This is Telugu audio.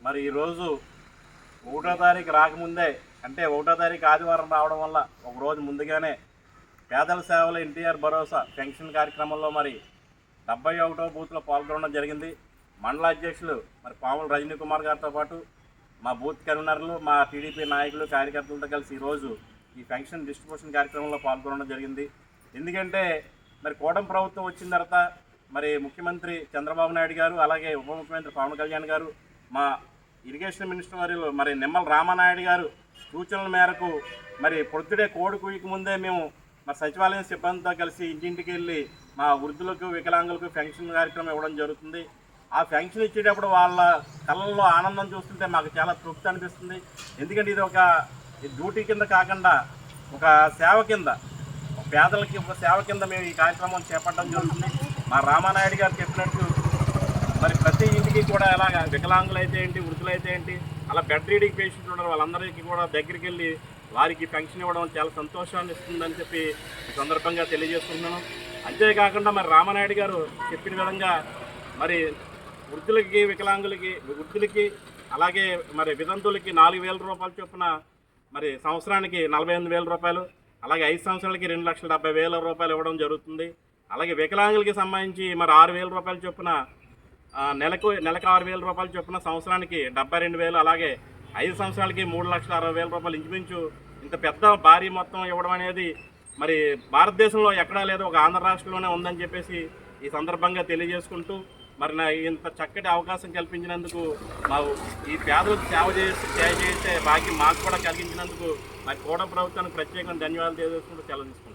మరి ఈరోజు 1వ తారీఖు రాకముందే అంటే 1వ తారీఖు ఆదివారం రావడం వల్ల ఒక రోజు ముందుగానే పేదల సేవల ఎన్టీఆర్ భరోసా పెన్షన్ కార్యక్రమంలో మరి 71వ బూత్లో పాల్గొనడం జరిగింది. మండల అధ్యక్షులు మరి పాముల రజనీ కుమార్ గారితో పాటు మా బూత్ కన్వీనర్లు, మా టీడీపీ నాయకులు, కార్యకర్తలతో కలిసి ఈరోజు ఈ పెన్షన్ డిస్ట్రిబ్యూషన్ కార్యక్రమంలో పాల్గొనడం జరిగింది. ఎందుకంటే మరి కూటమి ప్రభుత్వం వచ్చిన తర్వాత మరి ముఖ్యమంత్రి చంద్రబాబు నాయుడు గారు, అలాగే ఉప ముఖ్యమంత్రి పవన్ కళ్యాణ్ గారు, మా ఇరిగేషన్ మినిస్టర్ వర్యులు మరి నిమ్మల రామానాయుడు గారు సూచనల మేరకు మరి పొద్దుడే కోడి కుయ్యకు ముందే మేము మరి సచివాలయం సిబ్బందితో కలిసి ఇంటింటికి వెళ్ళి మా వృద్ధులకు, వికలాంగులకు పెన్షన్ కార్యక్రమం ఇవ్వడం జరుగుతుంది. ఆ పెన్షన్ ఇచ్చేటప్పుడు వాళ్ళ కళ్ళల్లో ఆనందం చూస్తుంటే మాకు చాలా తృప్తి అనిపిస్తుంది. ఎందుకంటే ఇది ఒక డ్యూటీ కింద కాకుండా ఒక సేవ కింద, పేదలకి ఒక సేవ కింద మేము ఈ కార్యక్రమం చేపట్టడం జరుగుతుంది. మా రామానాయుడు గారు చెప్పినట్టు మరి ప్రతి ఇంటికి కూడా ఎలాగ వికలాంగులు అయితే ఏంటి, వృద్ధులు అయితే ఏంటి, అలా బెడ్ రీడింగ్ పేషెంట్లు ఉన్నారు, వాళ్ళందరికీ కూడా దగ్గరికి వెళ్ళి వారికి పెన్షన్ ఇవ్వడం చాలా సంతోషాన్ని ఇస్తుందని చెప్పి ఈ సందర్భంగా తెలియజేస్తున్నాను. అంతేకాకుండా మరి రామానాయుడు గారు చెప్పిన విధంగా మరి వృద్ధులకి, వికలాంగులకి, వృద్ధులకి అలాగే మరి వితంతులకి 4,000 రూపాయల చొప్పున మరి సంవత్సరానికి 48,000 రూపాయలు, అలాగే 5 సంవత్సరాలకి 2,70,000 రూపాయలు ఇవ్వడం జరుగుతుంది. అలాగే వికలాంగులకి సంబంధించి మరి 6,000 రూపాయల చొప్పున నెలకు 6,000 రూపాయల చొప్పున సంవత్సరానికి 72,000, అలాగే 5 సంవత్సరాలకి 3,60,000 రూపాయలు ఇంచుమించు ఇంత పెద్ద భారీ మొత్తం ఇవ్వడం అనేది మరి భారతదేశంలో ఎక్కడా లేదు, ఒక ఆంధ్ర రాష్ట్రంలోనే ఉందని చెప్పేసి ఈ సందర్భంగా తెలియజేసుకుంటూ మరి నా ఇంత చక్కటి అవకాశం కల్పించినందుకు, మా ఈ పేదలకు సేవ చేసే భాగ్యం మాకు కూడా కలిగించినందుకు మరి కూటమి ప్రభుత్వానికి ప్రత్యేకంగా ధన్యవాదాలు తెలియజేసుకుంటూ సెలవు తీసుకుంటాం.